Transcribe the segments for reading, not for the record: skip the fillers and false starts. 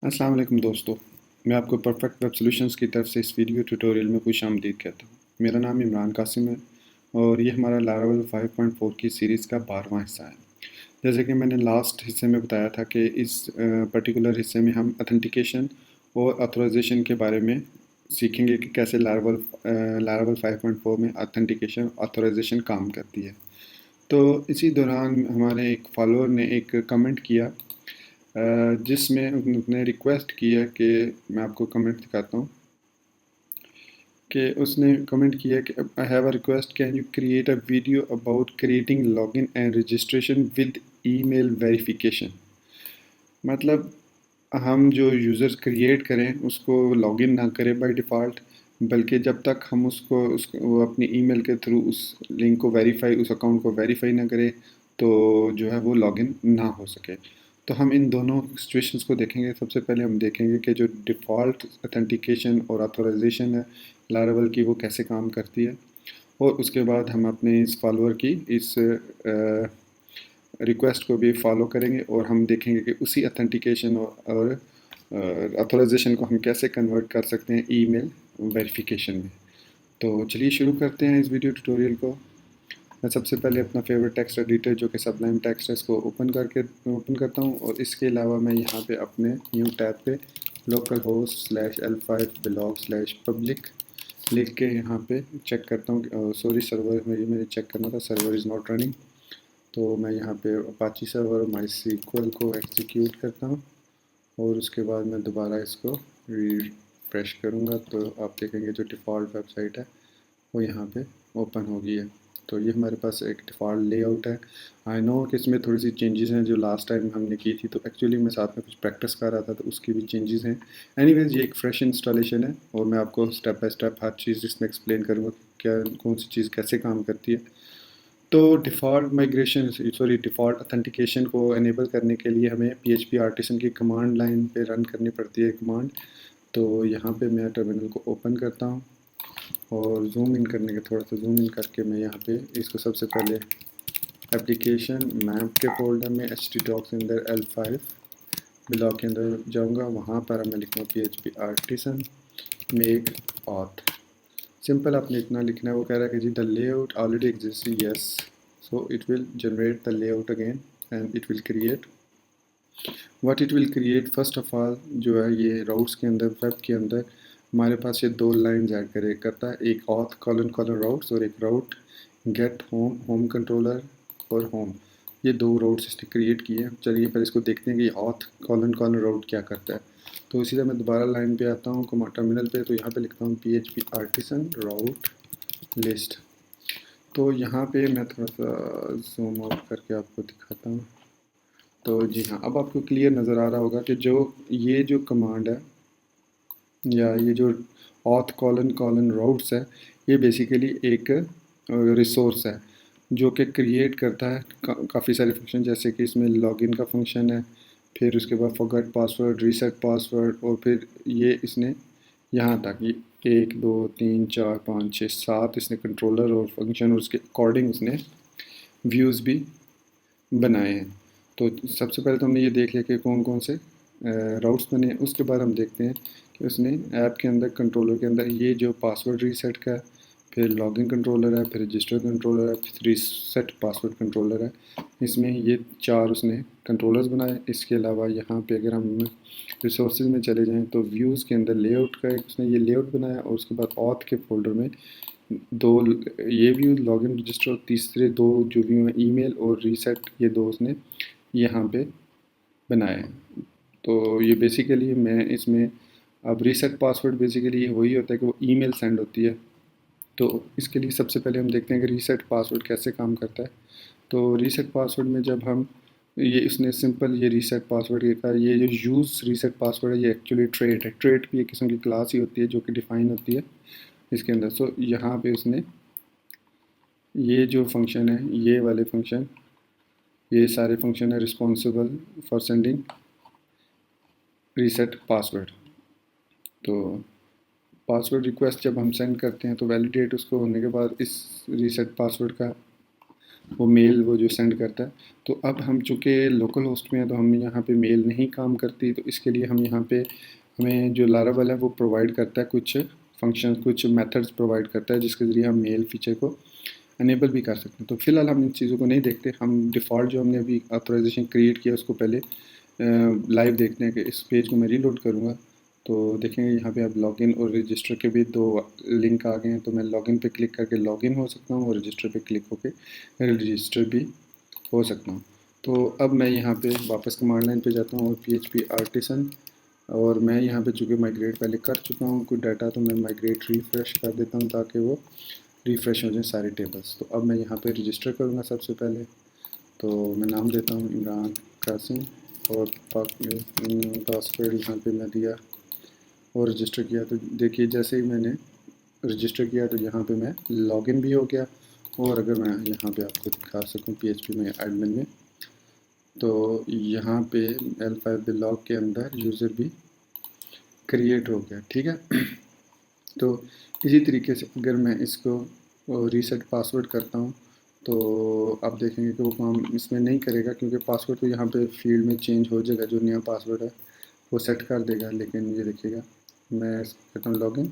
अस्सलाम वालेकुम दोस्तों, मैं आपको परफेक्ट वेब सॉल्यूशंस की तरफ से इस वीडियो ट्यूटोरियल में खुशामदीद कहता हूँ। मेरा नाम इमरान कासिम है और ये हमारा लारावेल 5.4 की सीरीज़ का 12वां हिस्सा है। जैसे कि मैंने लास्ट हिस्से में बताया था कि इस पर्टिकुलर हिस्से में हम ऑथेंटिकेशन और ऑथराइजेशन के बारे में सीखेंगे कि कैसे लारावेल 5.4 में ऑथेंटिकेशन ऑथराइजेशन काम करती है। तो इसी दौरान हमारे एक फॉलोअर ने एक कमेंट किया जिसमें उसने रिक्वेस्ट की है कि मैं आपको कमेंट दिखाता हूँ कि उसने कमेंट किया कि I have a request, can you create a video about creating login and registration with email verification. मतलब हम जो यूज़र्स क्रिएट करें उसको लॉगिन ना करें बाय डिफ़ॉल्ट, बल्कि जब तक हम उसको वो अपनी ईमेल के थ्रू उस लिंक को वेरीफाई उस अकाउंट को वेरीफाई ना करें तो जो है वो लॉगिन ना हो सके। तो हम इन दोनों सिचुएशंस को देखेंगे। सबसे पहले हम देखेंगे कि जो डिफ़ॉल्ट ऑथेंटिकेशन और ऑथराइजेशन है लारावेल की, वो कैसे काम करती है, और उसके बाद हम अपने इस फॉलोअर की इस रिक्वेस्ट को भी फॉलो करेंगे और हम देखेंगे कि उसी ऑथेंटिकेशन और ऑथराइजेशन को हम कैसे कन्वर्ट कर सकते हैं ईमेल वेरिफिकेशन में। तो चलिए शुरू करते हैं इस वीडियो ट्यूटोरियल को। मैं सबसे पहले अपना फेवरेट टेक्स्ट एडिटर जो कि सबलाइम टेक्स्ट है इसको ओपन करता हूँ, और इसके अलावा मैं यहाँ पे अपने न्यू टैब पे लोकल होस्ट /L5 blog/public लिख के यहाँ पे चेक करता हूँ। सॉरी, सर्वर मेरे चेक करना था, सर्वर इज़ नॉट रनिंग। तो मैं यहाँ पे अपाची सर्वर MySQL को एग्जीक्यूट करता हूँ और उसके बाद मैं दोबारा इसको रिफ्रेश करूँगा तो आप देखेंगे जो डिफ़ॉल्ट वेबसाइट है वो यहाँ पे ओपन हो गई है। तो ये हमारे पास एक डिफ़ॉल्ट लेआउट है। आई नो कि इसमें थोड़ी सी चेंजेस हैं जो लास्ट टाइम हमने की थी, तो एक्चुअली मैं साथ में कुछ प्रैक्टिस कर रहा था तो उसकी भी चेंजेस हैं। एनीवेज ये एक फ्रेश इंस्टॉलेशन है और मैं आपको स्टेप बाय स्टेप हर चीज़ इसमें एक्सप्लेन करूँगा क्या कौन सी चीज़ कैसे काम करती है। तो डिफ़ॉल्ट ऑथेंटिकेशन को इनेबल करने के लिए हमें PHP आर्टिसन की कमांड लाइन पे रन करनी पड़ती है कमांड। तो यहाँ पे मैं टर्मिनल को ओपन करता हूँ और जूम इन करने के थोड़ा सा जूम इन करके मैं यहाँ पे इसको सबसे पहले एप्लीकेशन मैप के फोल्डर में htdocs के अंदर L5 ब्लॉक के अंदर जाऊँगा। वहाँ पर मैं लिखूँगा PHP artisan make auth. Simple आपने इतना लिखना है। वो कह रहा है कि जी the layout already exist, yes, so it will generate the layout again and it will create what it will create. First of all जो है ये राउट्स के अंदर वेब के अंदर हमारे पास ये दो लाइन्स ऐड करता है, एक ऑथ कॉलन राउट्स और एक राउट गेट होम कंट्रोलर और होम। ये दो राउट्स इसने क्रिएट किए हैं। चलिए पर इसको देखते हैं कि ऑथ कॉलन राउट क्या करता है। तो इसी तरह मैं दोबारा लाइन पे आता हूँ टर्मिनल पे, तो यहाँ पे लिखता हूँ PHP आर्टिसन राउट लिस्ट। तो यहाँ पे मैं थोड़ा सा जूम आउट करके आपको दिखाता हूँ। तो जी हाँ, अब आपको क्लियर नज़र आ रहा होगा कि ये जो कमांड है या ये जो ऑथ कॉलन राउट्स है, ये बेसिकली एक रिसोर्स है जो कि क्रिएट करता है काफ़ी सारे फंक्शन, जैसे कि इसमें लॉगिन का फंक्शन है, फिर उसके बाद फॉरगेट पासवर्ड, रीसेट पासवर्ड, और फिर ये इसने यहाँ तक ये 1 2 3 4 5 6 7 इसने कंट्रोलर और फंक्शन और उसके अकॉर्डिंग उसने व्यूज़ भी बनाए हैं। तो सबसे पहले तो हमने ये देख लिया कि कौन कौन से राउट्स बने हैं। उसके बाद हम देखते हैं कि उसने ऐप के अंदर कंट्रोलर के अंदर ये जो पासवर्ड रीसेट का, फिर लॉगिन कंट्रोलर है, फिर रजिस्टर कंट्रोलर है, फिर रीसेट पासवर्ड कंट्रोलर है। इसमें ये 4 उसने कंट्रोलर्स बनाए। इसके अलावा यहाँ पे अगर हम रिसोर्सेज में चले जाएँ तो व्यूज़ के अंदर लेआउट का एक उसने ये लेआउट बनाया, और उसके बाद ऑथ के फोल्डर में दो ये व्यू लॉगिन रजिस्टर, और तीसरे दो जो व्यू हैं ईमेल और रीसेट, ये दो उसने यहाँ पे बनाए हैं। तो ये बेसिकली मैं इसमें अब रीसेट पासवर्ड बेसिकली वही होता है कि वो ईमेल सेंड होती है। तो इसके लिए सबसे पहले हम देखते हैं कि रीसेट पासवर्ड कैसे काम करता है। तो रीसेट पासवर्ड में जब हम ये इसने सिंपल ये रीसेट पासवर्ड का ये जो यूज़ रीसेट पासवर्ड है, ये एक्चुअली ट्रेट है। ट्रेट भी एक किस्म की क्लास ही होती है जो कि डिफ़ाइन होती है इसके अंदर। सो यहाँ पे उसने ये जो फंक्शन है, ये वाले फंक्शन, ये सारे फंक्शन है responsible for sending reset password. तो पासवर्ड रिक्वेस्ट जब हम सेंड करते हैं तो वैलिडेट उसको होने के बाद इस रीसेट पासवर्ड का वो मेल वो जो सेंड करता है। तो अब हम चूँकि लोकल होस्ट में हैं तो हम यहाँ पे मेल नहीं काम करती, तो इसके लिए हम यहाँ पे हमें जो लारावेल है वो प्रोवाइड करता है कुछ फंक्शन, कुछ मेथड्स प्रोवाइड करता है जिसके ज़रिए हम मेल फीचर को अनेबल भी कर सकते हैं। तो फिलहाल हम इन चीज़ों को नहीं देखते, हम डिफ़ॉल्ट जो हमने अभी ऑथराइजेशन क्रिएट किया उसको पहले लाइव देखते हैं कि इस पेज को मैं रीलोड करूँगा तो देखेंगे यहाँ पे अब लॉगिन और रजिस्टर के भी दो लिंक आ गए हैं। तो मैं लॉगिन पे क्लिक करके लॉगिन हो सकता हूँ और रजिस्टर पे क्लिक होके रजिस्टर भी हो सकता हूँ। तो अब मैं यहाँ पे वापस कमांड लाइन पे जाता हूँ और PHP आर्टिसन, और मैं यहाँ पे चूँकि माइग्रेट पहले कर चुका हूँ कुछ डाटा, तो मैं माइग्रेट रिफ़्रेश कर देता हूँ ताकि वो रिफ़्रेश हो जाए सारे टेबल्स। तो अब मैं यहाँ पे रजिस्टर करूँगा सबसे पहले, तो मैं नाम देता हूँ इमरान कासिम और पासवर्ड यहाँ पे मैं दिया और रजिस्टर किया। तो देखिए जैसे ही मैंने रजिस्टर किया तो यहाँ पे मैं लॉगिन भी हो गया, और अगर मैं यहाँ पे आपको दिखा सकूँ PHP में एडमिन में, तो यहाँ पे L5 ब्लॉग के अंदर यूज़र भी क्रिएट हो गया, ठीक है। तो इसी तरीके से अगर मैं इसको रीसेट पासवर्ड करता हूँ तो आप देखेंगे कि वो काम इसमें नहीं करेगा, क्योंकि पासवर्ड तो यहाँ पे फील्ड में चेंज हो जाएगा, जो नया पासवर्ड है वो सेट कर देगा। लेकिन ये देखिएगा मैं कहता हूँ लॉगिन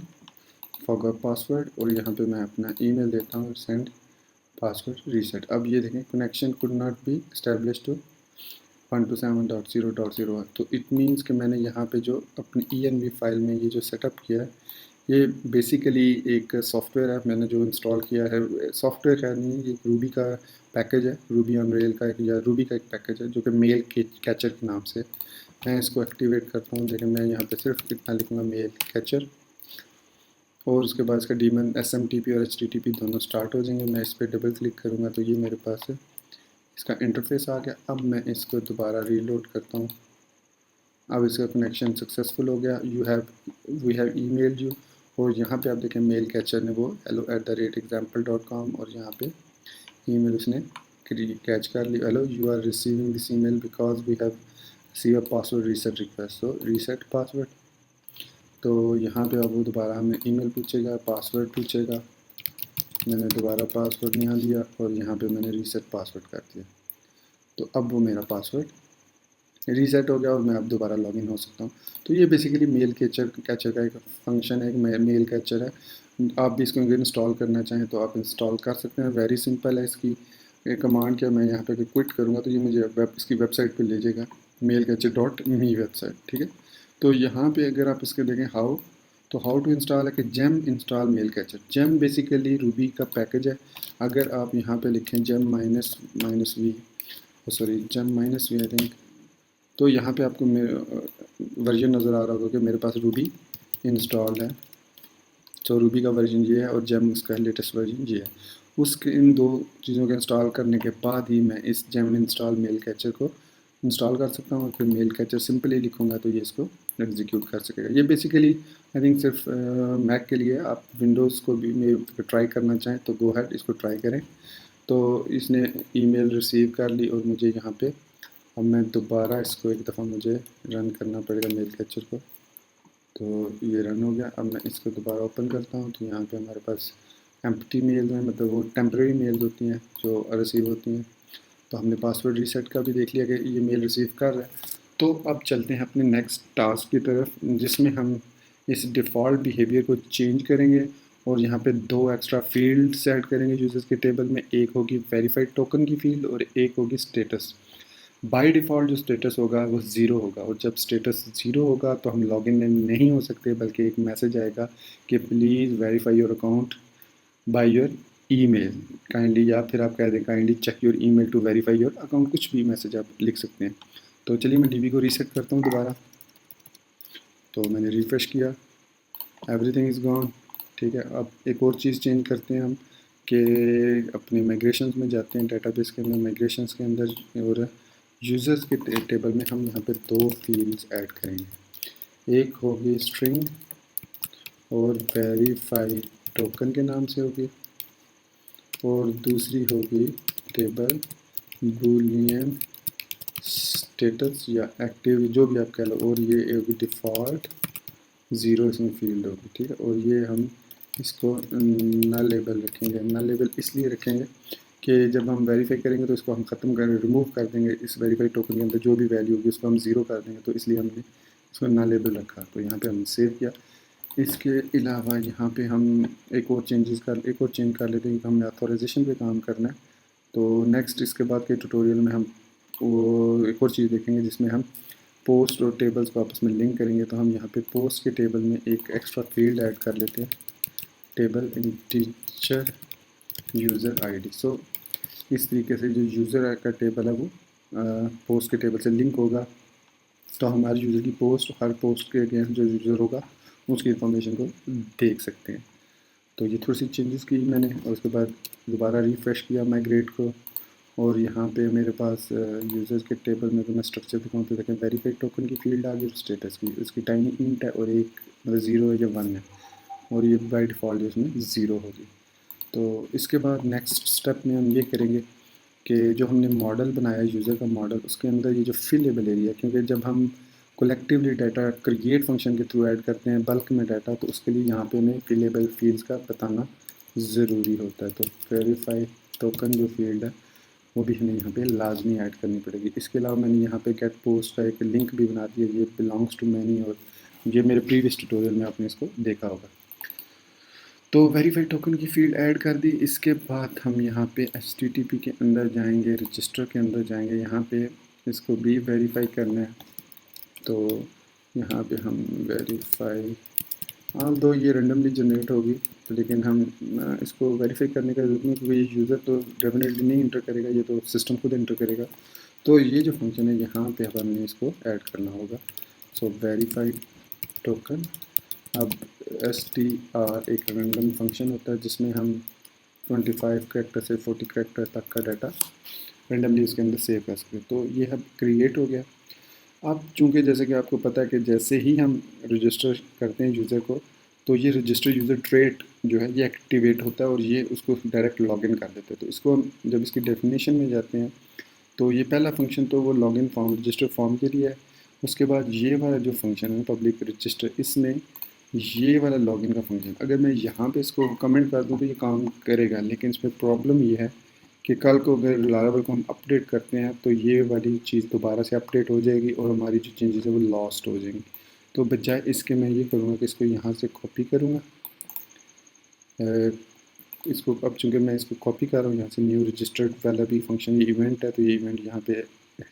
फॉरगॉट पासवर्ड और यहाँ पे मैं अपना ईमेल देता हूँ सेंड पासवर्ड रीसेट। अब ये देखें connection could not be establish to 127.0.0। तो इट मीन्स कि मैंने यहाँ पे जो अपनी ENV फाइल में ये जो सेटअप किया है ये बेसिकली एक सॉफ्टवेयर है मैंने जो इंस्टॉल किया है। सॉफ्टवेयर है नहीं, ये रूबी का पैकेज है, रूबी ऑन रेल का या रूबी का एक पैकेज है जो कि मेल कैचर के नाम से। मैं इसको एक्टिवेट करता हूँ, लेकिन मैं यहाँ पे सिर्फ इतना लिखूँगा मेल कैचर, और उसके बाद इसका डीमन SMTP और HTTP दोनों स्टार्ट हो जाएंगे। मैं इस पर डबल क्लिक करूँगा तो ये मेरे पास है, इसका इंटरफेस आ गया। अब मैं इसको दोबारा रीलोड करता हूँ। अब इसका कनेक्शन सक्सेसफुल हो गया, वी हैव ईमेल्ड यू, और यहाँ पे आप देखें मेल कैचर ने वो hello@example.com और यहाँ पे ईमेल उसने कैच कर ली, hello you are receiving this email because we have receive a password reset request, so reset password. तो यहाँ पे अब वो दोबारा हमें ईमेल पूछेगा, पासवर्ड पूछेगा, मैंने दोबारा पासवर्ड यहाँ दिया और यहाँ पे मैंने रीसेट पासवर्ड कर दिया। तो अब वो मेरा पासवर्ड रीसेट हो गया और मैं अब दोबारा लॉगिन हो सकता हूँ। तो ये बेसिकली मेल कैचर का एक फंक्शन है, एक मेल कैचर है। आप भी इसको अगर इंस्टॉल करना चाहें तो आप इंस्टॉल कर सकते हैं, वेरी सिंपल है। इसकी कमांड क्या, मैं यहाँ पे क्विट करूँगा तो ये मुझे इसकी वेबसाइट पे ले जाएगा, mailcatcher.me वेबसाइट, ठीक है। तो यहाँ पे अगर आप इसके देखें हाउ टू इंस्टॉल है कि gem install mail catcher. Gem basically Ruby का पैकेज है। अगर आप यहाँ पे लिखें gem minus v I think, तो यहाँ पे आपको वर्जन नज़र आ रहा होगा कि मेरे पास रूबी इंस्टॉल है। तो रूबी का वर्जन ये है और जेम उसका लेटेस्ट वर्जन ये है। उसके इन दो चीज़ों को इंस्टॉल करने के बाद ही मैं इस जेम इंस्टॉल मेल कैचर को इंस्टॉल कर सकता हूँ, और फिर मेल कैचर सिंपली लिखूँगा तो ये इसको एग्जीक्यूट कर सकेगा। ये बेसिकली आई थिंक सिर्फ मैक के लिए, आप विंडोज़ को भी में ट्राई करना चाहें तो गो हैड इसको ट्राई करें। तो इसने ईमेल रिसीव कर ली और मुझे यहाँ पे अब मैं दोबारा इसको एक दफ़ा मुझे रन करना पड़ेगा मेल कैचर को। तो ये रन हो गया। अब मैं इसको दोबारा ओपन करता हूँ तो यहाँ पे हमारे पास एम्प्टी मेल है, मतलब वो टेम्प्रेरी मेल होती हैं जो रिसीव होती हैं। तो हमने पासवर्ड रीसेट का भी देख लिया कि ये मेल रिसीव कर रहा है। तो अब चलते हैं अपने नेक्स्ट टास्क की तरफ, जिसमें हम इस डिफ़ॉल्ट बिहेवियर को चेंज करेंगे और यहाँ पे दो एक्स्ट्रा फील्ड्स ऐड करेंगे यूज़र्स के टेबल में। एक होगी वेरीफाइड टोकन की फील्ड और एक होगी स्टेटस। बाय डिफ़ॉल्ट जो स्टेटस होगा वो ज़ीरो होगा, और जब स्टेटस ज़ीरो होगा तो हम लॉगिन नहीं हो सकते, बल्कि एक मैसेज आएगा कि please verify your account by your email kindly, या फिर आप कह दें kindly check your email to verify your account, कुछ भी मैसेज आप लिख सकते हैं। तो चलिए मैं DB को रीसेट करता हूँ दोबारा। तो मैंने रिफ़्रेश किया, एवरीथिंग इज़ गॉन, ठीक है। अब एक और चीज़ चेंज करते हैं हम कि अपने माइग्रेशंस में जाते हैं, डेटाबेस के अंदर माइग्रेशंस के अंदर, और यूज़र्स के टेबल में हम यहाँ पे दो फील्ड्स ऐड करेंगे। एक होगी स्ट्रिंग और वेरीफाई टोकन के नाम से होगी, और दूसरी होगी टेबल बूलियन स्टेटस या एक्टिव, जो भी आप कह लो, और ये होगी डिफ़ॉल्ट ज़ीरो इसमें फील्ड होगी, ठीक है। और ये हम इसको नल लेबल रखेंगे। नल लेबल इसलिए रखेंगे कि जब हम वेरीफाई करेंगे तो इसको हम ख़त्म कर रिमूव कर देंगे, इस वेरीफाई टोकन के अंदर जो भी वैल्यू होगी उसको हम ज़ीरो कर देंगे, तो इसलिए हमने इसको ना लेबल रखा। तो यहाँ पे हमने सेव किया। इसके अलावा यहाँ पे हम एक और चेंज कर लेते हैं कि हमने ऑथराइजेशन पे काम करना है। तो नेक्स्ट इसके बाद के ट्यूटोरियल में हम वो एक और चीज़ देखेंगे जिसमें हम पोस्ट और टेबल्स को आपस में लिंक करेंगे। तो हम यहाँ पे पोस्ट के टेबल में एक एक्स्ट्रा फील्ड ऐड कर लेते हैं, टेबल इंटीजर यूज़र आईडी। सो इस तरीके से जो यूज़र का टेबल है वो पोस्ट के टेबल से लिंक होगा, तो हमारे यूज़र की पोस्ट, हर पोस्ट के अगेंस्ट जो यूज़र होगा उसकी इन्फॉर्मेशन को देख सकते हैं। तो ये थोड़ी सी चेंजेस की मैंने, और उसके बाद दोबारा रिफ़्रेश किया माइग्रेट को, और यहाँ पे मेरे पास यूज़र्स के टेबल में तो मैं स्ट्रक्चर दिखाऊँ तो देखें वेरीफाइड टोकन की फील्ड आ गई, स्टेटस की उसकी टाइनी इंट है और एक मतलब 0 है या 1 है, और ये बाय डिफ़ॉल्ट उसमें 0 होगी। तो इसके बाद नेक्स्ट स्टेप में हम ये करेंगे कि जो हमने मॉडल बनाया यूज़र का मॉडल, उसके अंदर ये जो फिलेबल एरिया, क्योंकि जब हम कलेक्टिवली डाटा क्रिएट फंक्शन के थ्रू ऐड करते हैं बल्क में डाटा, तो उसके लिए यहाँ पे हमें फिलेबल फील्ड्स का बताना ज़रूरी होता है। तो वेरीफाई टोकन जो फील्ड है वो भी हमें यहाँ पे लाजमी ऐड करनी पड़ेगी। इसके अलावा मैंने यहाँ पे गेट पोस्ट का एक लिंक भी बना दिया, ये बिलोंग्स टू मैनी, और ये मेरे प्रीवियस ट्यूटोरियल में आपने इसको देखा होगा। तो वेरीफाई टोकन की फील्ड ऐड कर दी। इसके बाद हम यहाँ पे HTTP के अंदर जाएंगे, रजिस्टर के अंदर जाएंगे, यहाँ पे इसको भी वेरीफाई करना है। तो यहाँ पे हम वेरीफाई, हाँ दो ये रेंडमली जनरेट होगी, तो लेकिन हम इसको वेरीफाई करने का जरूरत नहीं, क्योंकि ये यूज़र तो डेफिनेटली नहीं इंटर करेगा, ये तो सिस्टम खुद इंटर करेगा। तो ये जो फंक्शन है यहाँ पे हमने इसको ऐड करना होगा। सो वेरीफाई टोकन, अब str एक रैंडम फंक्शन होता है जिसमें हम 25 कैरेक्टर से 40 कैरेक्टर तक का डाटा रैंडमली उसके अंदर सेव कर सकते हैं। तो ये अब क्रिएट हो गया। अब चूँकि जैसे कि आपको पता है कि जैसे ही हम रजिस्टर करते हैं यूज़र को, तो ये रजिस्टर यूज़र ट्रेट जो है ये एक्टिवेट होता है और ये उसको डायरेक्ट लॉगिन कर देते हैं। तो इसको हम जब इसकी डेफिनेशन में जाते हैं तो ये पहला फंक्शन तो वो लॉगिन फॉर्म रजिस्टर फॉर्म के लिए है। उसके बाद ये वाला जो फंक्शन है पब्लिक रजिस्टर, इसमें ये वाला लॉगिन का फंक्शन, अगर मैं यहाँ पे इसको कमेंट कर दूँ तो ये काम करेगा, लेकिन इसमें प्रॉब्लम ये है कि कल को अगर लारावल को हम अपडेट करते हैं तो ये वाली चीज़ दोबारा से अपडेट हो जाएगी और हमारी जो चेंजेस है वो लॉस्ट हो जाएंगी। तो बजाय इसके मैं ये करूँगा कि इसको यहाँ से कॉपी करूँगा, इसको अब चूँकि मैं इसको कॉपी कर रहा हूँ यहाँ से, न्यू रजिस्टर्ड वाला भी फंक्शन ये इवेंट है, तो ये इवेंट यहाँ पे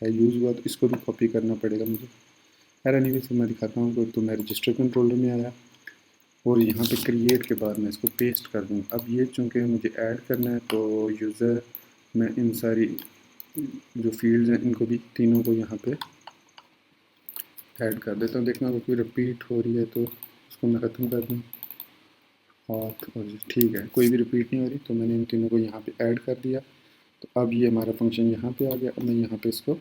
है यूज़ हुआ, तो इसको भी कॉपी करना पड़ेगा मुझे। खैर एनीवे से मैं दिखाता हूँ। तो मैं रजिस्टर कंट्रोलर में आया और यहाँ पे क्रिएट के बाद मैं इसको पेस्ट कर दूँ। अब ये चूँकि मुझे ऐड करना है तो यूज़र, मैं इन सारी जो फील्ड्स हैं इनको भी तीनों को यहाँ पे ऐड कर देता हूँ। देखना अगर कोई रिपीट हो रही है तो उसको मैं ख़त्म कर दूँ। और ठीक है, कोई भी रिपीट नहीं हो रही, तो मैंने इन तीनों को यहाँ पे ऐड कर दिया। तो अब ये हमारा फंक्शन यहाँ पे आ गया। अब मैं यहाँ पे इसको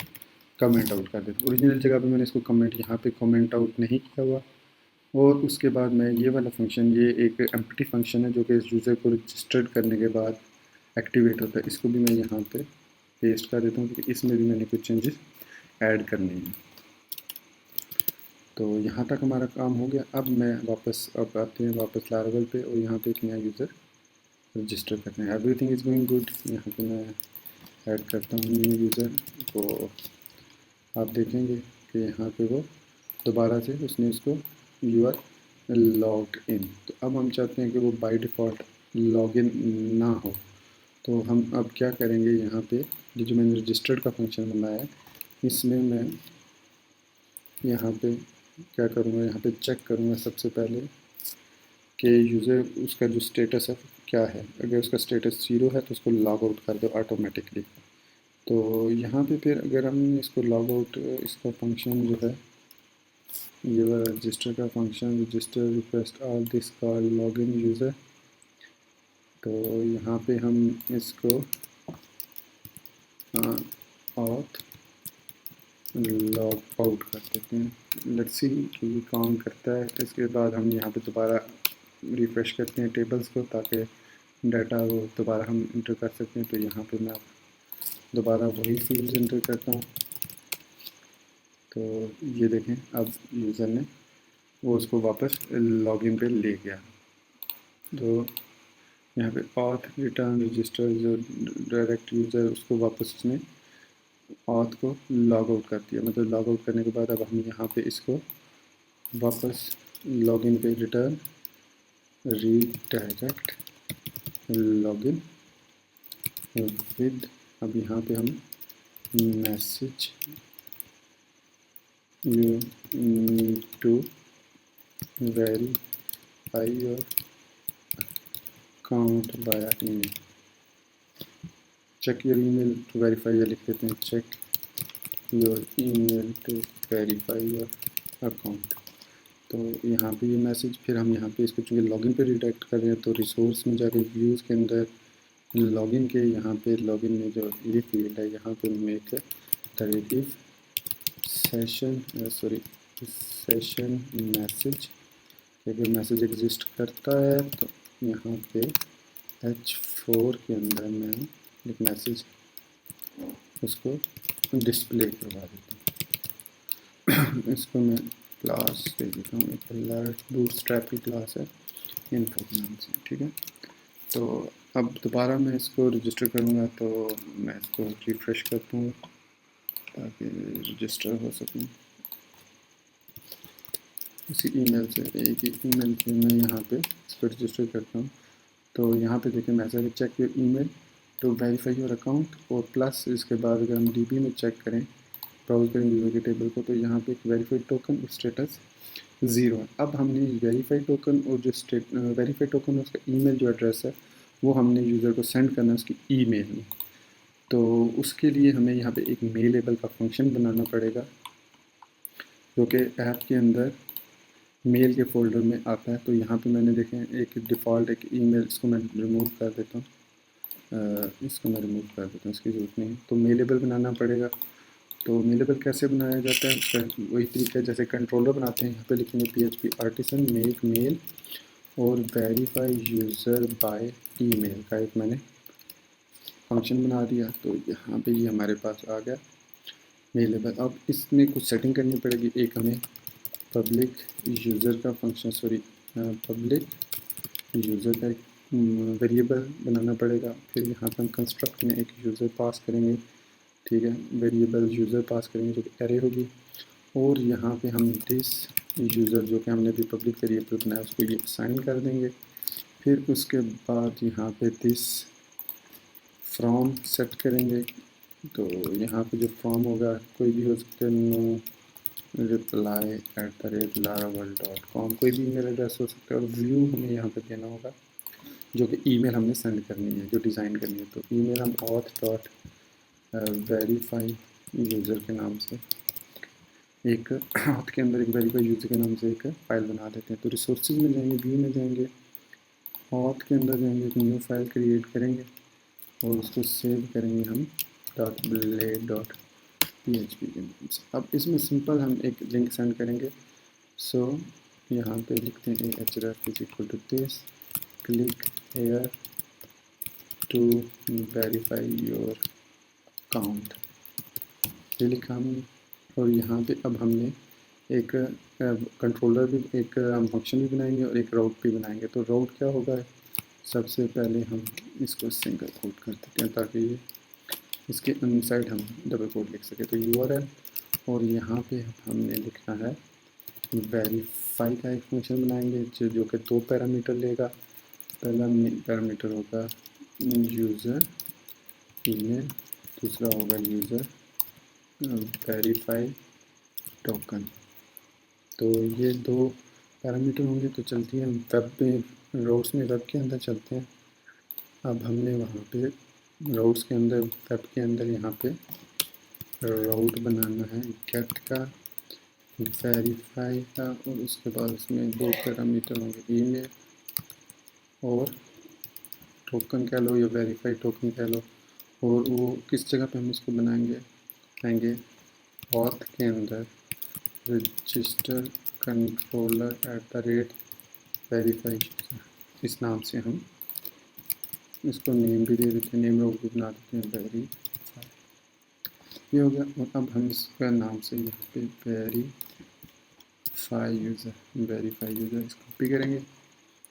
कमेंट आउट कर देता हूँ। ओरिजिनल जगह पे मैंने इसको कमेंट यहाँ पे कमेंट आउट नहीं किया हुआ। और उसके बाद मैं ये वाला फंक्शन, ये एक एम्प्टी फंक्शन है जो कि इस यूज़र को रजिस्टर्ड करने के बाद एक्टिवेट होता है, इसको भी मैं यहाँ पे पेस्ट कर देता हूँ क्योंकि इसमें भी मैंने कुछ चेंजेस ऐड करने हैं। तो यहाँ तक हमारा काम हो गया। अब मैं वापस, अब आते हैं वापस लारावल पे और यहाँ पे एक नया यूज़र रजिस्टर करते हैं। Everything is going good. यहाँ पे मैं ऐड करता हूँ न्यू यूज़र, तो आप देखेंगे कि यहाँ पे वो दोबारा से उसने इसको यू आर लॉग्ड इन। तो अब हम चाहते हैं कि वो बाय डिफ़ॉल्ट लॉगिन ना हो, तो हम अब क्या करेंगे, यहाँ पे ये जो मैंने रजिस्टर्ड का फंक्शन बनाया है इसमें मैं यहाँ पे क्या करूँगा, यहाँ पे चेक करूँगा सबसे पहले कि यूज़र उसका जो स्टेटस है क्या है। अगर उसका स्टेटस 0 है तो उसको लॉग आउट कर दो ऑटोमेटिकली। तो यहाँ पे फिर अगर हम इसको लॉग आउट, इसका फंक्शन जो है ये वाला रजिस्टर का function, register request all this call login user, तो यहाँ पे हम इसको ऑथ लॉग आउट कर देते हैं। लेट्स सी कि ये काम करता है। इसके बाद हम यहाँ पे दोबारा रिफ़्रेश करते हैं टेबल्स को ताकि डाटा वो दोबारा हम इंटर कर सकते हैं। तो यहाँ पे मैं दोबारा वही फील्ड इंटर करता हूँ। तो ये देखें अब यूज़र ने वो उसको वापस लॉगिन पे ले गया। तो यहाँ पे ऑथ रिटर्न रजिस्टर, जो डायरेक्ट यूज़र उसको वापस उसने ऑथ को लॉग आउट कर दिया। मतलब लॉग आउट करने के बाद अब हम यहाँ पे इसको वापस लॉगिन पे रिटर्न रीडायरेक्ट लॉगिन विद, अब यहाँ पे हम message you need to verify your account by email, check your email to verify, या लिख देते हैं check your email to verify your account. तो यहाँ पे ये मैसेज, फिर हम यहाँ पे इसको चूँकि लॉगिन पे रिडायरेक्ट कर रहे हैं तो रिसोर्स में जाकर व्यूज़ के अंदर लॉगिन के यहाँ पे लॉगिन में जो ये फील्ड है यहाँ पे मेक इटरेटिव सेशन मैसेज, अगर मैसेज एग्जिस्ट करता है तो यहाँ पे H4 के अंदर मैं एक मैसेज उसको डिस्प्ले करवा देता हूँ। इसको मैं क्लास दे देता हूँ, एक अलर्ट बूटस्ट्रैप की क्लास है इनफो नाम से, ठीक है। तो अब दोबारा मैं इसको रजिस्टर करूँगा तो मैं इसको रिफ्रेश करता हूँ ताकि रजिस्टर हो सकूँ इसी ईमेल से, एक ही ईमेल से मैं यहाँ पे इसको रजिस्टर करता हूँ। तो यहाँ पे देखें message check your email to verify your account, और प्लस इसके बाद अगर हम डीबी में चेक करें, ब्राउज करें यूज़र के टेबल को, तो यहाँ पे एक वेरीफाइड टोकन और स्टेटस 0 है। अब हमने वेरीफाइड टोकन और जो वेरीफाइड टोकन है उसका ईमेल जो एड्रेस है वो हमने यूज़र को सेंड करना है उसकी ईमेल में। तो उसके लिए हमें यहाँ पे एक मेलेबल का फंक्शन बनाना पड़ेगा जो कि ऐप के अंदर मेल के फोल्डर में आता है। तो यहाँ पे मैंने देखें एक डिफ़ॉल्ट एक ईमेल, इसको मैं रिमूव कर देता हूँ, इसको मैं रिमूव कर देता हूँ, इसकी ज़रूरत नहीं है। तो मेलेबल बनाना पड़ेगा। तो मेलेबल कैसे बनाया जाता है उसका वही तरीका है जैसे कंट्रोलर बनाते हैं। यहाँ पे लिखेंगे PHP आर्टिसन मेक मेल और वेरीफाई यूज़र बाय ईमेल का एक मैंने फंक्शन बना दिया। तो यहाँ पे ये हमारे पास आ गया मेलेबल। अब इसमें कुछ सेटिंग करनी पड़ेगी। एक हमें पब्लिक यूज़र का फंक्शन पब्लिक यूज़र का एक वेरिएबल बनाना पड़ेगा। फिर यहाँ पर हम कंस्ट्रक्ट में एक यूज़र पास करेंगे, ठीक है, वेरिएबल यूज़र पास करेंगे जो कि एरे होगी। और यहाँ पे हम दिस यूज़र जो कि हमने भी पब्लिक वेरिएबल बनाया उसको ये असाइन कर देंगे। फिर उसके बाद यहाँ पे दिस फ्रॉम सेट करेंगे। तो यहाँ पे जो फ्रॉम होगा कोई भी हो सकता है, नो reply@laravel.com, कोई भी ईमेल एड्रेस हो सकता है। और व्यू हमें यहाँ पे देना होगा जो कि ईमेल हमने सेंड करनी है, जो डिज़ाइन करनी है। तो ईमेल हम auth.verify यूज़र के नाम से एक auth के अंदर एक वेरीफाई यूज़र के नाम से एक फ़ाइल बना देते हैं। तो रिसोर्सेज में जाएंगे, व्यू में जाएंगे, auth के अंदर जाएंगे, एक न्यू फाइल क्रिएट करेंगे और उसको सेव करेंगे हम .blade.php के नाम से। अब इसमें सिंपल हम एक लिंक सेंड करेंगे। सो यहाँ पे लिखते हैं href is equal to this, click here to verify your account, ये लिखा हमने। और यहाँ पे अब हमने एक कंट्रोलर भी, एक फंक्शन भी बनाएंगे और एक राउट भी बनाएंगे। तो राउट क्या होगा, सबसे पहले हम इसको सिंगल कोट कर देते हैं ताकि ये इसके इनसाइड हम डबल कोट लिख सके। तो URL और यहाँ पे हमने लिखना है वेरीफाई का एक फंक्शन बनाएंगे जो कि 2 पैरामीटर लेगा। पहला पैरामीटर होगा यूज़र ईमेल, दूसरा होगा यूज़र वेरीफाई टोकन। तो ये 2 पैरामीटर होंगे। तो चलती हैं वेब में, राउट्स में वेब के अंदर चलते हैं। अब हमने वहाँ पे राउट्स के अंदर, वेब के अंदर यहाँ पे राउट बनाना है गेट का, वेरीफाई का, और उसके बाद उसमें 2 पैरामीटर होंगे ईमेल और टोकन कह लो या वेरीफाई टोकन कह लो। और वो किस जगह पे हम इसको बनाएंगे ऑथ के अंदर रजिस्टर कंट्रोलर @verify, इस नाम से हम इसको नेम भी दे देते हैं, नेम भी बना देते हैं वेरीफाई, ये हो गया। और अब हम इसका नाम से यहाँ पे वेरीफाई यूज़र इसको कॉपी करेंगे,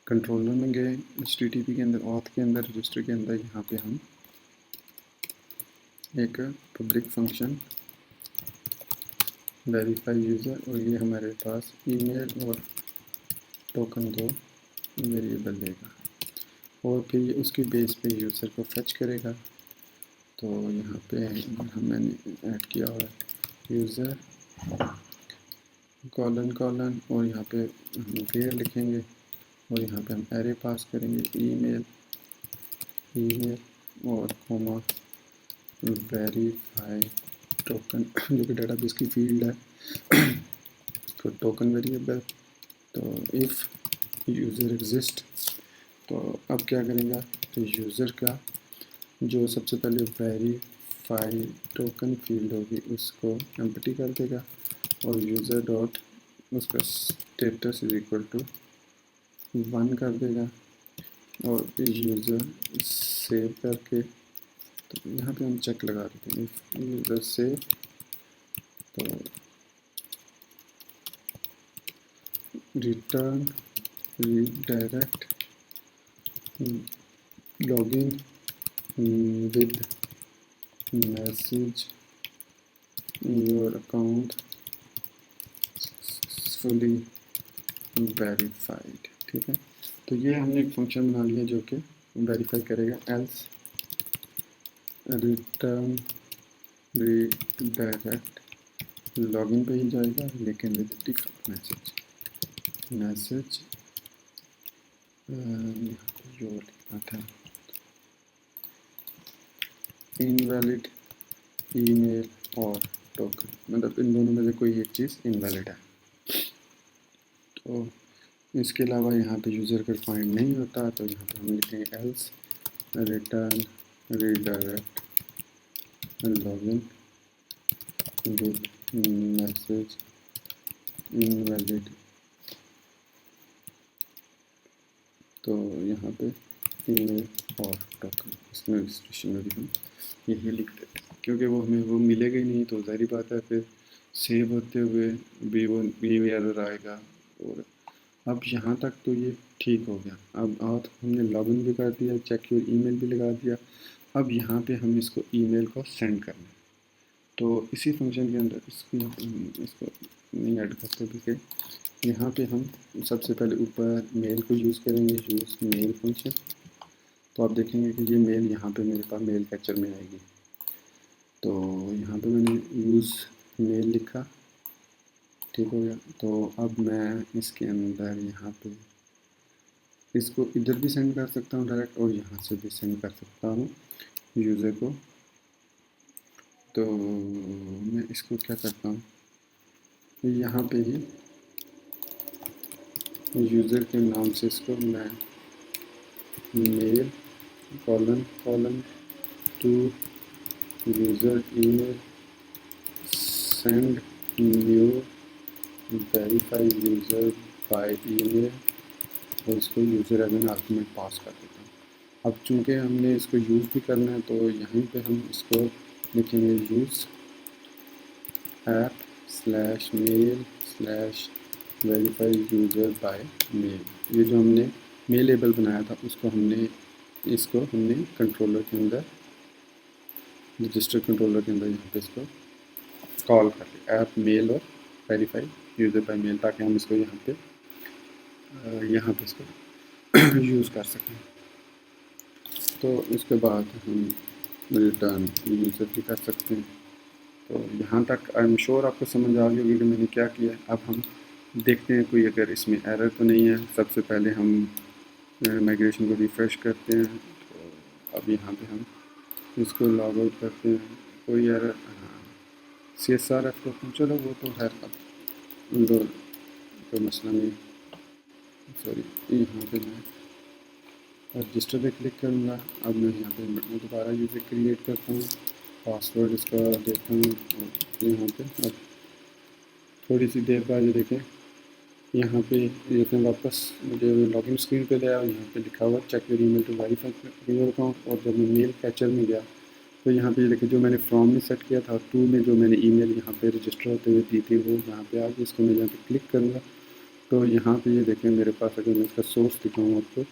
कंट्रोलर में गए, HTTP के अंदर ऑथ के अंदर रजिस्टर के अंदर यहाँ पे हम एक पब्लिक फंक्शन वेरीफाई यूज़र, और ये हमारे पास ईमेल और टोकन दो वेरिएबल लेगा, और फिर ये उसकी बेस पे यूज़र को फेच करेगा। तो यहाँ पे मैंने ऐड किया हुआ है यूज़र कॉलन कॉलन, और यहाँ पे हम वेयर लिखेंगे, और यहाँ पे हम एरे पास करेंगे ईमेल और कोमा वेरीफाई टोकन जो कि डेटाबेस की फील्ड है तो टोकन वेरिएबल। तो इफ़ यूज़र एग्जिस्ट, तो अब क्या करेगा, तो यूज़र का जो सबसे पहले वेरीफाई टोकन फील्ड होगी उसको एम्प्टी कर देगा, और यूज़र डॉट उसका स्टेटस इज इक्वल टू 1 कर देगा, और यूज़र सेव करके, तो यहाँ पे हम चेक लगा देते हैं यूज़र सेव, तो return redirect login with message your account successfully verified। ठीक है, तो ये हमने एक फंक्शन बना लिया जो कि वेरीफाई करेगा, एल्स रिटर्न redirect लॉगिन पे ही जाएगा, लेकिन विद डिफरेंट मैसेज जो लिखना था इनवैलिड ईमेल और टोकन, मतलब इन दोनों में से कोई एक चीज़ इनवैलिड है। तो इसके अलावा यहाँ पे यूज़र का फाइंड नहीं होता, तो यहाँ पे हम लिखेंगे else return redirect login with message invalid. तो यहाँ पे ईमेल और टोकन, इसमें रजिस्ट्रेशन में भी हम यही लिख देते हैं, क्योंकि वो हमें वो मिलेगा ही नहीं, तो ज़ाहिर बात है फिर सेव होते हुए भी वो एरर आएगा। और अब यहाँ तक तो ये ठीक हो गया। अब हमने लॉगिन भी कर दिया, चेक योर ईमेल भी लगा दिया। अब यहाँ पे हम इसको ईमेल को सेंड करना है, तो इसी फंक्शन के अंदर इसको नहीं ऐड करते, क्योंकि यहाँ पे हम सबसे पहले यूज़ मेल को यूज़ करेंगे, यूज़ मेल फंक्शन। तो आप देखेंगे कि ये मेल यहाँ पे मेरे पास मेल कैचर में आएगी। तो यहाँ पे मैंने यूज़ मेल लिखा, ठीक हो गया। तो अब मैं इसके अंदर यहाँ पे इसको इधर भी सेंड कर सकता हूँ डायरेक्ट, और यहाँ से भी सेंड कर सकता हूँ यूज़र को। तो मैं इसको क्या करता हूँ, यहाँ पे ही यूज़र के नाम से इसको मैं mail colon to user email send new verify user by email, और इसको user as an argument pass कर देता हूँ। अब चूँकि हमने इसको यूज़ भी करना है, तो यहीं पे हम इसको लिखेंगे use app slash mail slash verify user by mail. ये जो हमने मेल लेबल बनाया था उसको हमने कंट्रोलर के अंदर, रजिस्टर कंट्रोलर के अंदर यहाँ पे इसको कॉल कर लिया, ऐप मेल और वेरीफाई यूज़र बाय मेल, ताकि हम इसको यहाँ पे इसको यूज़ कर सकें। तो उसके बाद हम रिटर्न यूज़र भी कर सकते हैं। तो यहाँ तक आई एम श्योर आपको समझ आ गई होगी कि मैंने क्या किया है। अब हम देखते हैं कोई अगर इसमें एरर तो नहीं है। सबसे पहले हम माइग्रेशन को रिफ़्रेश करते हैं। तो अब यहाँ पे हम इसको लॉग आउट करते हैं, कोई एरर, हाँ CSRF को, चलो वो तो खैर अब कोई मसला नहीं। सॉरी, यहाँ पे मैं रजिस्टर पे क्लिक करूँगा। अब मैं यहाँ पे मैं दोबारा यूज़र क्रिएट करता हूँ, पासवर्ड इसका देता हूँ, और यहाँ पे अब थोड़ी सी देर बाद ये देखें, यहाँ पे देखें वापस मुझे लॉगिन स्क्रीन पे गया और यहाँ पे लिखा हुआ check your email to verify your account. और जब मैं मेल कैचर में गया तो यहाँ पे देखें जो मैंने फ्रॉम में सेट किया था 2 में जो मैंने ईमेल यहाँ पे रजिस्टर होते हुए दी थी वो यहाँ पे आ गई। इसको मैं यहाँ पे क्लिक करूँगा तो यहाँ पे ये देखें मेरे पास, अगर मैं इसका सोर्स दिखाऊँ आपको,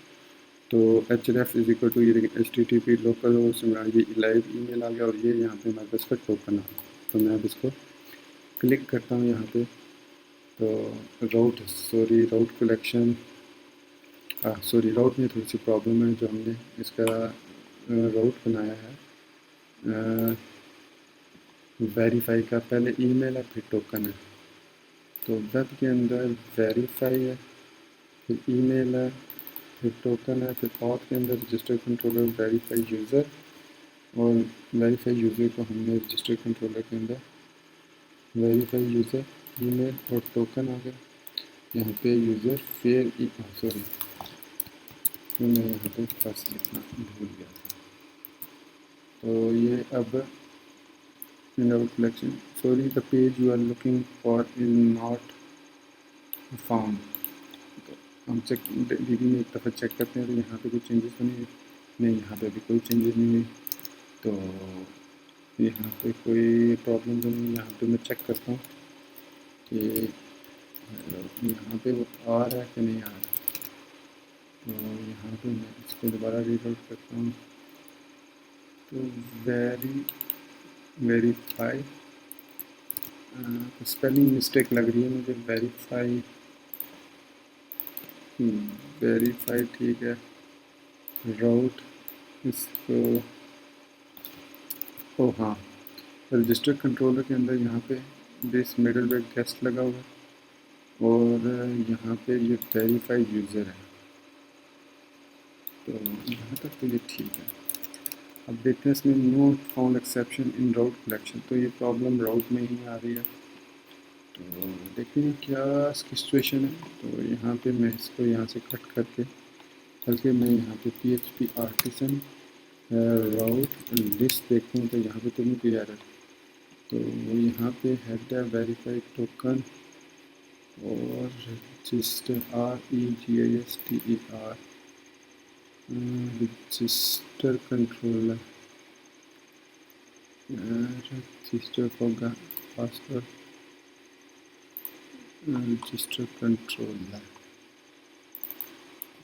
तो href इज इक्वल टू, ये देखें http लोकल होस्ट ये लाइव ईमेल आ गया, और ये यहाँ पे हमारे पास का टोकन आ गया। तो मैं अब इसको क्लिक करता हूँ यहाँ पे, तो राउट कलेक्शन, राउट में थोड़ी सी प्रॉब्लम है, जो हमने इसका राउट बनाया है वेरीफाई का, पहले ईमेल है फिर टोकन है। तो वेब के अंदर वेरीफाई है, फिर ईमेल है, फिर टोकन है, फिर ऑथ के अंदर रजिस्टर कंट्रोलर वेरीफाई यूज़र, और वेरीफाई यूज़र को हमने रजिस्टर कंट्रोलर के अंदर वेरीफाई यूज़र, ईमेल और टोकन आ गया। यहाँ पे यूज़र फेयर सॉरी, मैं यहाँ पे फर्स्ट लिखना भूल गया था। तो ये अब in our collection, sorry the page you are looking for is not found। तो हम चेक डीबी में एक दफ़ा चेक करते हैं, तो यहाँ पे कोई चेंजेस बनी है नहीं, यहाँ पे भी कोई चेंजेस नहीं हुई। तो यहाँ पे कोई प्रॉब्लम तो नहीं, यहाँ पे मैं चेक करता हूँ कि यहाँ पे वो आ रहा है कि नहीं आ रहा। तो यहाँ पे मैं इसको दोबारा रीलोड करता हूँ, तो वेरीफाई स्पेलिंग मिस्टेक लग रही है मुझे, वेरीफाई ठीक है। राउट इसको, ओ हाँ, रजिस्टर कंट्रोलर के अंदर यहाँ पे दिस मिडल वेयर गेस्ट लगा हुआ है, और यहाँ पे ये वेरीफाई यूज़र है। तो यहाँ तक तो ये ठीक है। अब देखते हैं इसमें not found exception in route collection, तो ये प्रॉब्लम राउट में ही आ रही है। तो देखते हैं क्या इसकी सिचुएशन है। तो यहाँ पे मैं इसको यहाँ से कट करके, बल्कि मैं यहाँ पे PHP आर्टिसन राउट लिस्ट देखूँ, तो यहाँ पे तो नहीं कोई एरर। तो यहाँ पे हेडर वेरीफाई टोकन और register REGISTER register controller register for password register controller,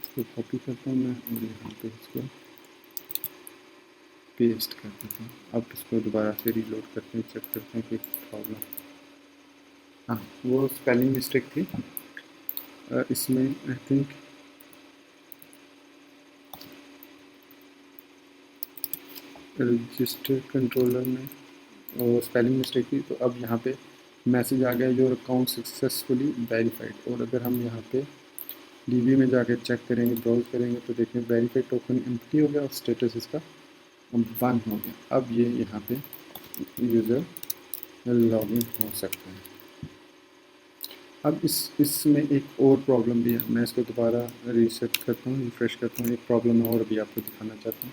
इसको कॉपी करता हूँ मैं और यहाँ पे इसको पेस्ट कर देता हूँ। अब इसको दोबारा से रीलोड करते हैं, चेक करते हैं कि प्रॉब्लम, हाँ वो स्पेलिंग मिस्टेक थी इसमें आई थिंक रजिस्टर कंट्रोलर में और स्पेलिंग मिस्टेक थी। तो अब यहाँ पे मैसेज आ गया, योर अकाउंट सक्सेसफुली वेरीफाइड, और अगर हम यहाँ पे डीबी में जाकर चेक करेंगे, ब्राउज करेंगे, तो देखें वेरीफाइड टोकन एम्प्टी हो गया और स्टेटस इसका 1 हो गया। अब ये यहाँ पे यूज़र लॉगिन हो सकता है। अब इसमें एक और प्रॉब्लम भी है, मैं इसको दोबारा रीसेट करता हूँ, रिफ्रेश करता हूँ। एक प्रॉब्लम और भी आपको दिखाना चाहता हूँ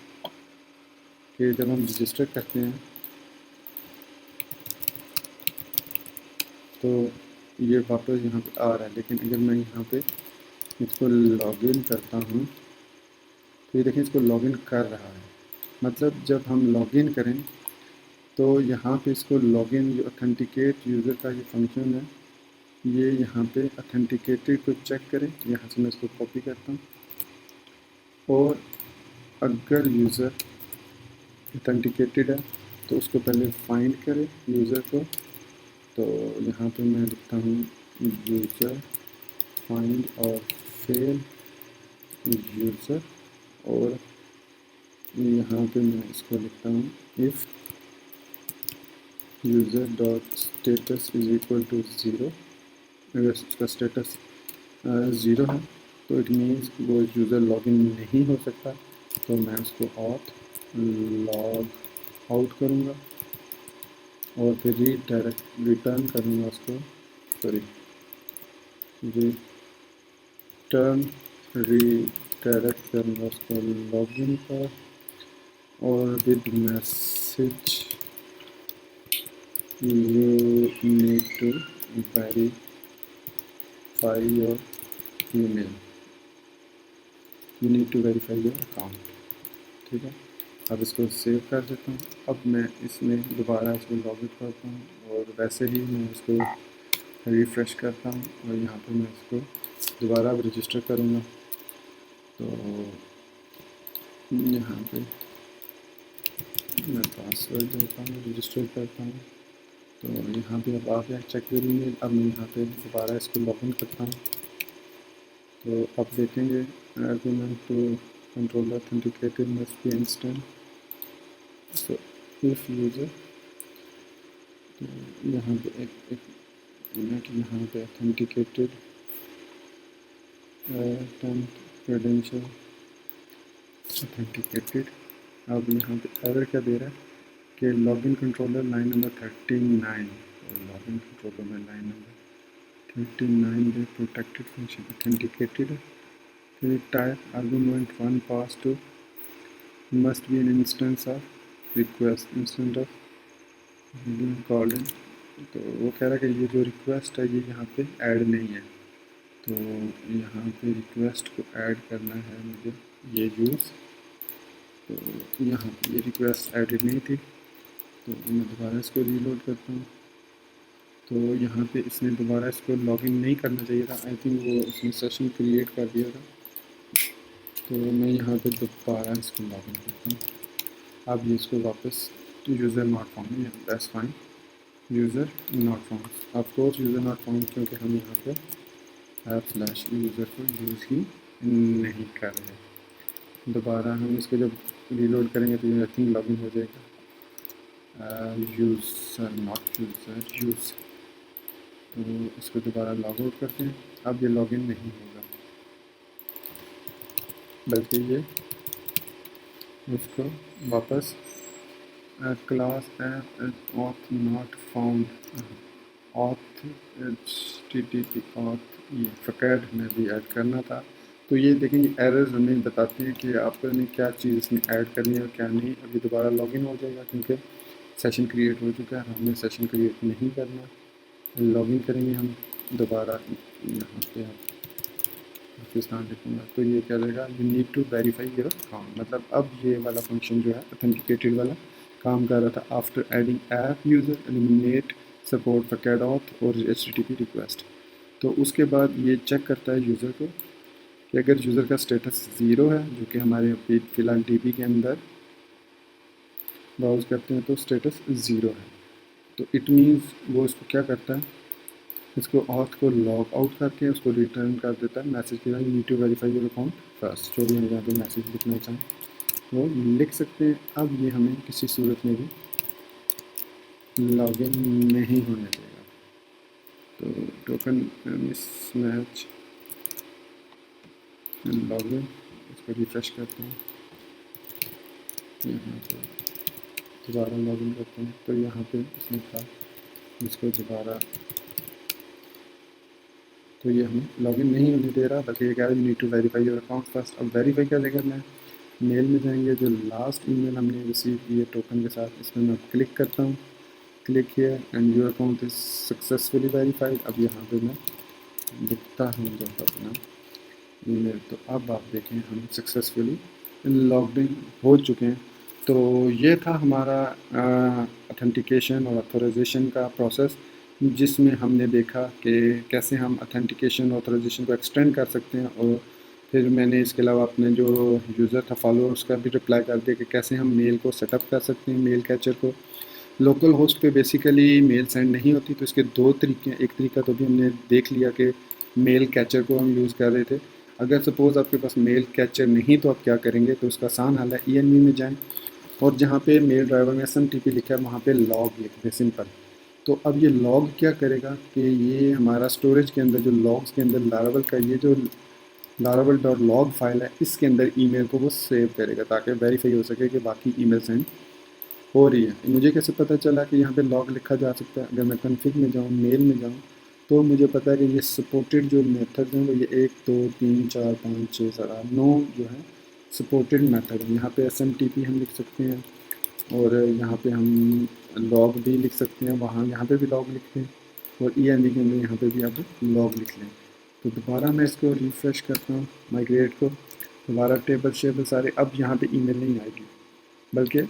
कि जब हम रजिस्टर करते हैं तो ये वापस यहाँ पे आ रहा है, लेकिन अगर मैं यहाँ पे इसको लॉगिन करता हूँ तो ये देखें इसको लॉगिन कर रहा है। मतलब जब हम लॉगिन करें तो यहाँ पे इसको लॉगिन, जो ऑथेंटिकेट यूज़र का ये फंक्शन है, ये यहाँ पे ऑथेंटिकेटेड को चेक करें। यहाँ से मैं इसको कॉपी करता हूँ, और अगर यूज़र ऑथेंटिकेटेड है तो उसको पहले फाइंड करें यूज़र को। तो यहाँ पे मैं लिखता हूँ यूज़र फाइंड और फेल यूज़र, और यहाँ पे मैं इसको लिखता हूँ if user dot status is equal to 0। अगर इसका स्टेटस 0 है तो इट मीन्स वो यूज़र लॉगिन नहीं हो सकता। तो मैं उसको लॉग आउट करूँगा और फिर रिटर्न करूँगा उसको, सॉरी रिटर्न रीडायरेक्ट करूँगा उसको लॉगिन पर, और with message you need to verify your email, you need to verify your account। ठीक है, अब इसको सेव कर देता हूँ। अब मैं इसमें दोबारा इसको लॉगिन करता हूँ और वैसे ही मैं इसको रिफ़्रेश करता हूँ, और यहाँ पे मैं इसको दोबारा अब रजिस्टर करूँगा तो यहाँ पे मैं पासवर्ड देता हूँ, रजिस्टर करता हूँ। तो यहाँ पे अब आ गया चेक योर ईमेल। अब मैं यहाँ पे दोबारा इसको लॉगिन करता हूँ। तो अब देखेंगे argument to control authenticated must be instance. So if user, तो यहाँ पे एक मिनट, यहाँ पे ऑथेंटिकेटेड क्रेडेंशियल ऑथेंटिकेटेड। अब यहाँ पे एरर क्या दे रहा है कि लॉगिन कंट्रोलर लाइन नंबर 39, और लॉगिन कंट्रोलर में लाइन नंबर 39 में protected function authenticated type argument 1 pass to must be an instance of request instance of called in. तो वो कह रहा है कि ये जो रिक्वेस्ट है ये यहाँ पे ऐड नहीं है। तो यहाँ पे रिक्वेस्ट को ऐड करना है मुझे, ये यूज़। तो यहाँ पे ये रिक्वेस्ट एडिड नहीं थी, तो मैं दोबारा इसको रीलोड करता हूँ। तो यहाँ पे इसने दोबारा इसको लॉगिन नहीं करना चाहिए था, आई थिंक वो इसने सेशन क्रिएट कर दिया था। तो मैं यहाँ पे दोबारा इसको लॉगिन करता हूँ। अब ये इसको वापस user not found, that's fine, user not found. Of course user not found, क्योंकि हम यहाँ पे फ्लैश यूज़र को यूज़ ही नहीं कर रहे। दोबारा हम इसको जब रीलोड करेंगे तो ये आई थिंक लॉगिन हो जाएगा। User not user use. तो इसको दोबारा लॉग आउट करते हैं। अब ये लॉगिन नहीं होगा, बल्कि ये उसको वापस class auth not found auth HTTP auth ये फकैड में भी ऐड करना था। तो ये देखेंगे एरर्स हमें बताते हैं कि आपने क्या चीज़ इसमें ऐड करनी है और क्या नहीं। अभी दोबारा लॉगिन हो जाएगा क्योंकि सेशन क्रिएट हो चुका है, हमने सेशन क्रिएट नहीं करना। लॉगिन करेंगे हम दोबारा, यहाँ पे पाकिस्तान लिखूँगा तो ये क्या रहेगा, you need to verify your account. मतलब अब ये वाला फंक्शन जो है ऑथेंटिकेटेड वाला काम कर रहा था। After adding app user eliminate support for cad auth और HTTP रिक्वेस्ट। तो उसके बाद ये चेक करता है यूज़र को कि अगर यूज़र का स्टेटस 0 है, जो कि हमारे फ़िलहाल DB के अंदर ब्राउज़ करते हैं तो स्टेटस 0 है, तो इट मीन्स वो इसको क्या करता है, इसको ऑथ को लॉग आउट करके उसको रिटर्न कर देता है मैसेज के साथ, you need to verify your account first. जो भी हम यहाँ पे मैसेज लिखना चाहें वो लिख सकते हैं। अब ये हमें किसी सूरत में भी लॉगिन नहीं होने देगा। तो टोकन मिसमैच लॉगिन, इसको रिफ्रेश करते हैं, यहाँ पे दोबारा लॉगिन करते हैं। तो यहाँ पे इसने था इसको दोबारा, तो ये हमें लॉगिन नहीं होने दे रहा, बल्कि ये कह रहा है you need to verify your account first. अब वेरीफाई कैसे करना है, मेल में जाएंगे, जो लास्ट ईमेल हमने रिसीव की है टोकन के साथ, इसमें मैं क्लिक करता हूँ, click here and your account is successfully verified. अब यहाँ पे मैं लिखता हूँ जब अपना ईमेल, तो अब आप देखें हम सक्सेसफुली लॉग्ड इन हो चुके हैं। तो ये था हमारा ऑथेंटिकेशन और ऑथराइजेशन का प्रोसेस, जिसमें हमने देखा कि कैसे हम ऑथेंटिकेशन ऑथराइजेशन को एक्सटेंड कर सकते हैं। और फिर मैंने इसके अलावा अपने जो यूज़र था फॉलोअर्स का भी रिप्लाई कर दिया कि कैसे हम मेल को सेटअप कर सकते हैं, मेल कैचर को। लोकल होस्ट पे बेसिकली मेल सेंड नहीं होती, तो इसके दो तरीके हैं। एक तरीका तो भी हमने देख लिया कि मेल कैचर को हम यूज़ कर रहे थे। अगर सपोज़ आपके पास मेल कैचर नहीं तो आप क्या करेंगे, तो उसका आसान हल है, ENV में जाएँ और जहाँ पे मेल ड्राइवर में SMTP लिखा है वहाँ पे लॉग लिख दें, सिंपल। तो अब ये लॉग क्या करेगा कि ये हमारा स्टोरेज के अंदर जो लॉग्स के अंदर लारावल का ये जो laravel.log फाइल है, इसके अंदर ईमेल को वो सेव करेगा ताकि वेरीफाई हो सके कि बाकी ईमेल सेंड हो रही है। मुझे कैसे पता चला कि यहाँ पे लॉग लिखा जा सकता है, अगर मैं कॉन्फ़िग में जाऊँ, मेल में जाऊँ, तो मुझे पता है कि ये सपोर्टेड जो मेथड हैं वो ये 1 2 3 4 5 6 7 8 9 जो है सपोर्टेड मेथड है। यहाँ पे SMTP हम लिख सकते हैं और यहाँ पे हम लॉग भी लिख सकते हैं, वहाँ यहाँ पे भी लॉग लिखते हैं और ENV के अंदर यहाँ पे भी आप लॉग लिख लें। तो दोबारा मैं इसको रिफ़्रेश करता हूँ माइग्रेट को, दोबारा टेबल शेबल सारे। अब यहाँ पे ईमेल नहीं आएगी, बल्कि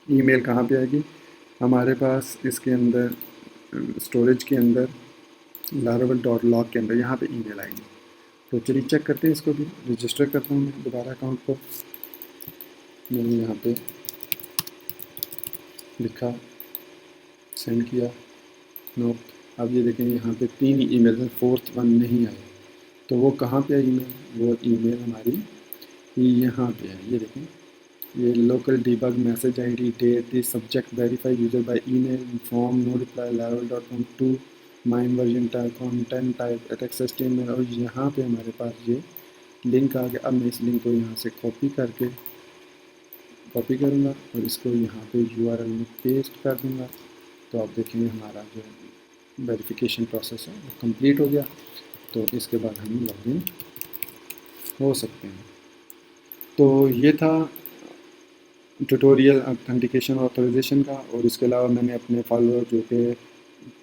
ईमेल कहाँ पे आएगी, हमारे पास इसके अंदर स्टोरेज के अंदर laravel.log के अंदर यहाँ पे ईमेल आएगी। तो चलिए चेक करते हैं इसको भी। रजिस्टर करता हूँ मैं दोबारा अकाउंट को। मैंने यहाँ पे लिखा, सेंड किया, नो। अब ये देखें यहाँ पे 3 ईमेल हैं, 4th वन नहीं आया। तो वो कहाँ पे है ईमेल? वो ईमेल हमारी यहाँ पे है, ये देखें। ये local debug message ID date this subject verify user by email form no reply laravel.com to mine version type content type at HTML। और यहाँ पे हमारे पास ये लिंक आ गया। अब मैं इस लिंक को यहाँ से कॉपी करूँगा और इसको यहाँ पे URL में पेस्ट कर दूँगा। तो आप देखेंगे हमारा जो वेरिफिकेशन प्रोसेस है वो कंप्लीट हो गया। तो इसके बाद हम लॉगिन हो सकते हैं। तो ये था ट्यूटोरियल ऑथेंटिकेशन ऑथराइजेशन का। और इसके अलावा मैंने अपने फॉलोअर जो कि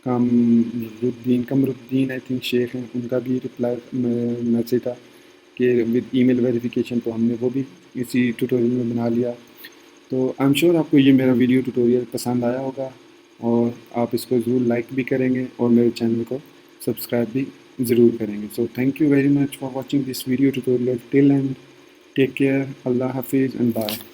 कमरुद्दीन आई थिंक शेख हैं, उनका भी रिप्लाई मैसेज था कि विद ईमेल वेरिफिकेशन, तो हमने वो भी इसी ट्यूटोरियल में बना लिया। तो आई एम श्योर आपको ये मेरा वीडियो ट्यूटोरियल पसंद आया होगा और आप इसको ज़रूर लाइक भी करेंगे और मेरे चैनल को सब्सक्राइब भी ज़रूर करेंगे। So thank you very much for watching this video tutorial till end take care. अल्लाह हाफिज़ एंड बाय।